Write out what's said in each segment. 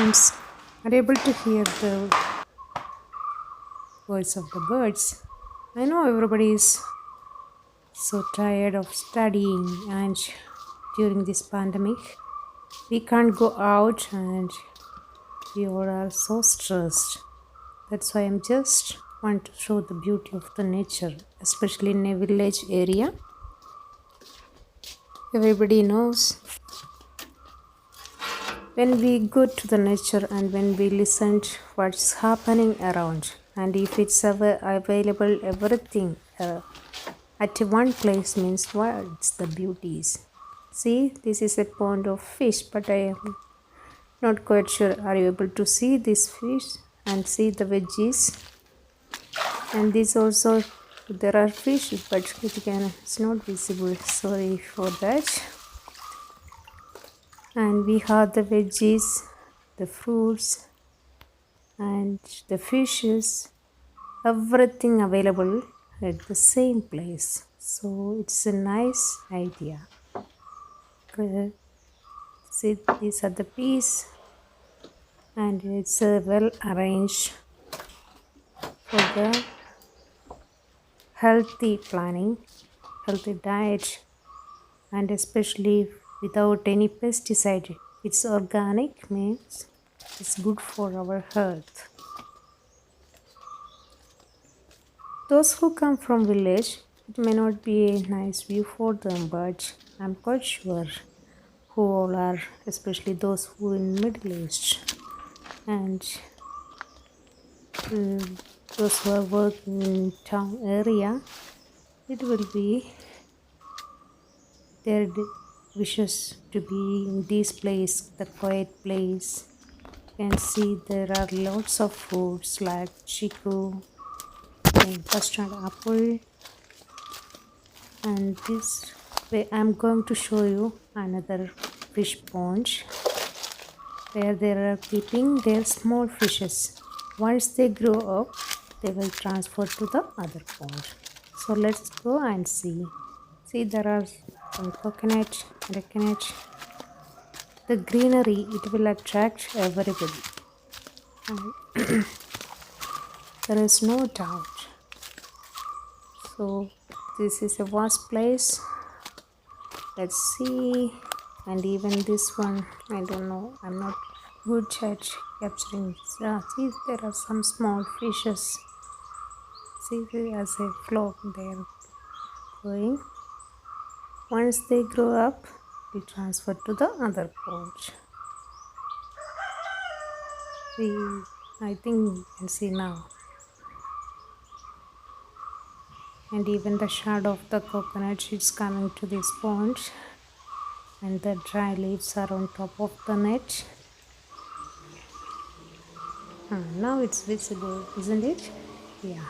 sometimes are able to hear the voice of the birds. I know everybody is so tired of studying, and during this pandemic, we can't go out and we all are so stressed. That's why I'm just want to show the beauty of the nature, especially in a village area. Everybody knows when we go to the nature and when we listen to what's happening around, and if it's available everything at one place means what's the beauties. See, this is a pond of fish, but I am not quite sure. Are you able to see this fish and see the veggies? And this also, there are fish, but it's not visible. Sorry for that. And we have the veggies, the fruits, and the fishes, everything available at the same place. So it's a nice idea. See, these are the peas, and it's well arranged for the healthy planning, healthy diet, and especially without any pesticide. It's organic means it's good for our health. Those who come from village, it may not be a nice view for them, but I'm quite sure who all are, especially those who in middle age and those who are working in town area, it will be their wishes to be in this place, the quiet place. You can see there are lots of fruits like chiku and custard apple, and this way I'm going to show you another fish pond where they are keeping their small fishes. Once they grow up, they will transfer to the other pond. So let's go and see. See, there are some coconut. The greenery, it will attract everybody. And there is no doubt. So this is a vast place. Let's see. And even this one, I don't know, I'm not good at capturing. See, there are some small fishes. See, as a flock they're going. Once they grow up, we transfer to the other pond. I think you can see now. And even the shadow of the coconut is coming to this pond, and the dry leaves are on top of the net. Now it's visible, isn't it? Yeah.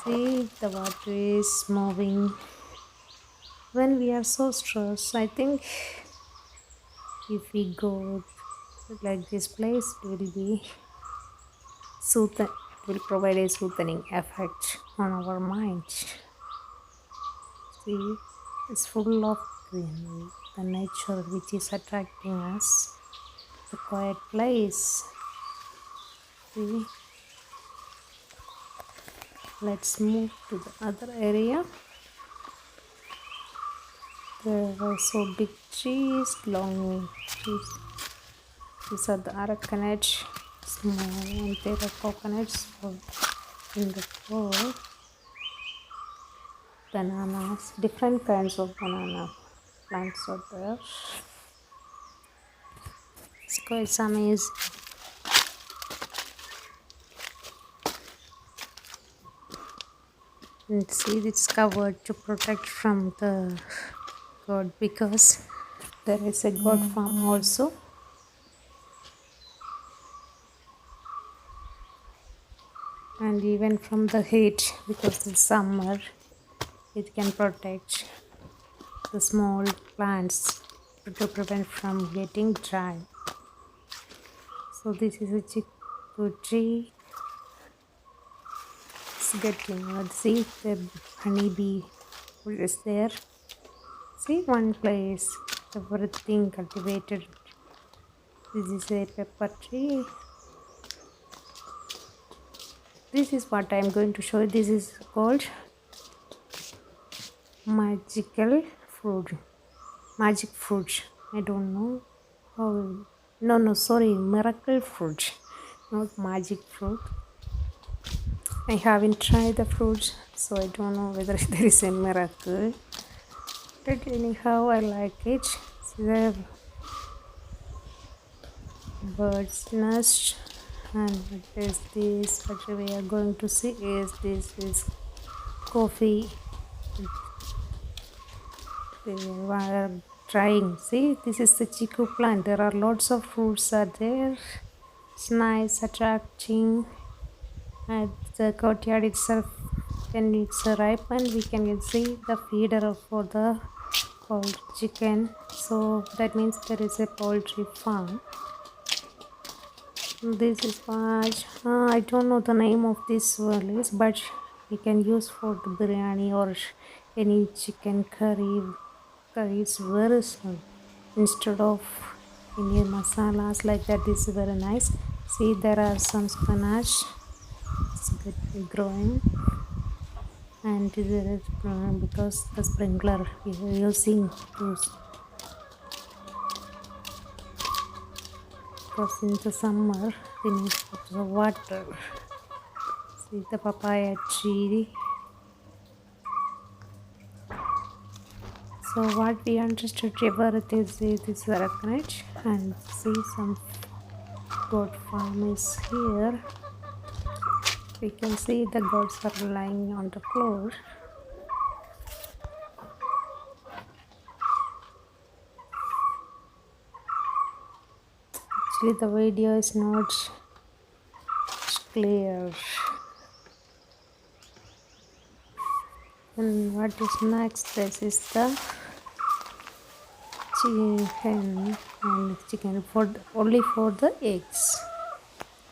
See, the water is moving. When we are so stressed, I think if we go like this place, it will be soothe. It will provide a soothing effect on our mind. See, it's full of greenery, the nature which is attracting us, the quiet place. See, let's move to the other area. There are so big trees, long trees. These are the aracanut, small, and there are coconuts in the floor. Bananas, different kinds of banana plants are there. It's quite amazing. And see, it's covered to protect from the god, because there is a god farm also. And even from the heat, because it's summer, it can protect the small plants to prevent from getting dry. So this is a chiku tree. It's getting, let's see, the honeybee is there. See, one place everything cultivated. This is a pepper tree. This is what I am going to show you. This is called magical fruit. Magic fruit. I don't know how. No, sorry, miracle fruit, not magic fruit. I haven't tried the fruit, so I don't know whether there is a miracle. But anyhow, I like it. See the bird's nest, and what is this? What we are going to see is this is coffee. We are trying. See, this is the chiku plant. There are lots of fruits are there. It's nice, attracting. At the courtyard itself, when it's ripened, we can see the feeder for the poultry chicken. So that means there is a poultry farm. This is what I don't know the name of this is, but we can use for the biryani or any chicken curry. Curry is very small. Instead of Indian masalas like that, this is very nice. See, there are some spinach. It's growing, and there is because the sprinkler we are using to, because in the summer we need to put the water. See the papaya tree. So what we understood about this is coconut, and see some goat farm is here. We can see the goats are lying on the floor. Actually the video is not clear. And what is next? This is the chicken, and chicken for only for the eggs.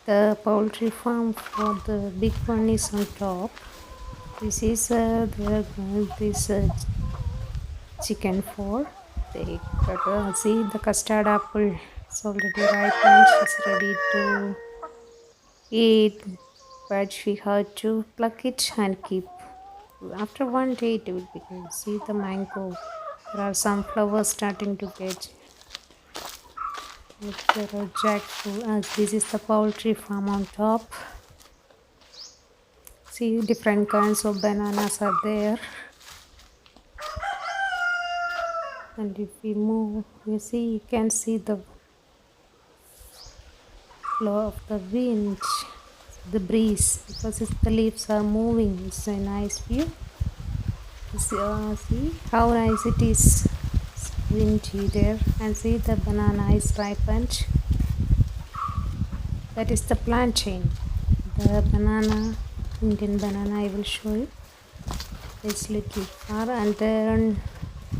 The poultry farm for the big one is on top. This is this chicken for the egg. But see the custard apple. It's already ripened. It's ready to eat. But we have to pluck it and keep. After one day it will be good. See the mango. There are some flowers starting to get. There are jackfruit. This is the poultry farm on top. See, different kinds of bananas are there. And if we move, you see, you can see the flow of the wind, the breeze, because the leaves are moving. It's a nice view. See how nice it is. It's windy there, and see the banana is ripened. That is the plantain. The banana, Indian banana, I will show you. It's little far, and then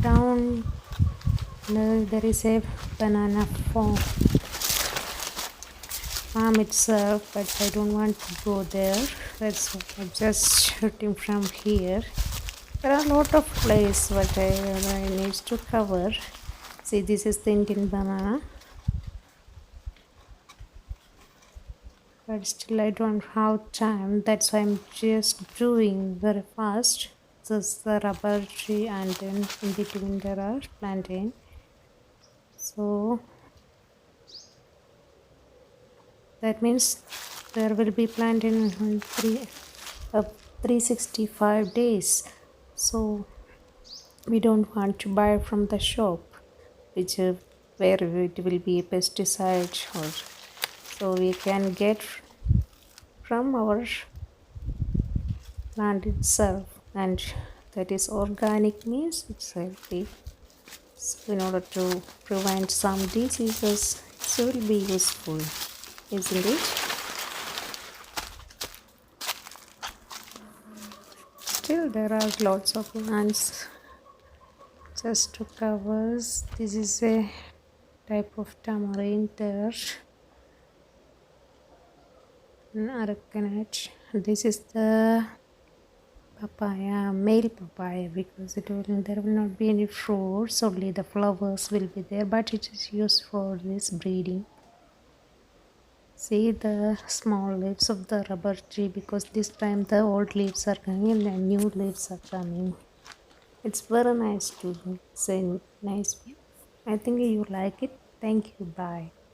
down there is a banana farm itself, but I don't want to go there. That's why I'm just shooting from here. There are a lot of places what I need to cover. See, this is the Indian banana, but still I don't have time. That's why I'm just doing very fast. This is the rubber tree, and then in between there are plantain. So that means there will be plantain in 365 days. So we don't want to buy from the shop, which where it will be a pesticide, or so we can get from our plant itself, and that is organic, means it's healthy. So in order to prevent some diseases, it will be useful, isn't it? Still there are lots of plants just to cover. This is a type of tamarind there. Aracanut. This is the papaya, male papaya, because there will not be any fruits, only the flowers will be there, but it is used for this breeding. See the small leaves of the rubber tree, because this time the old leaves are coming and new leaves are coming. It's very nice to say nice view. I think you like it. Thank you. Bye.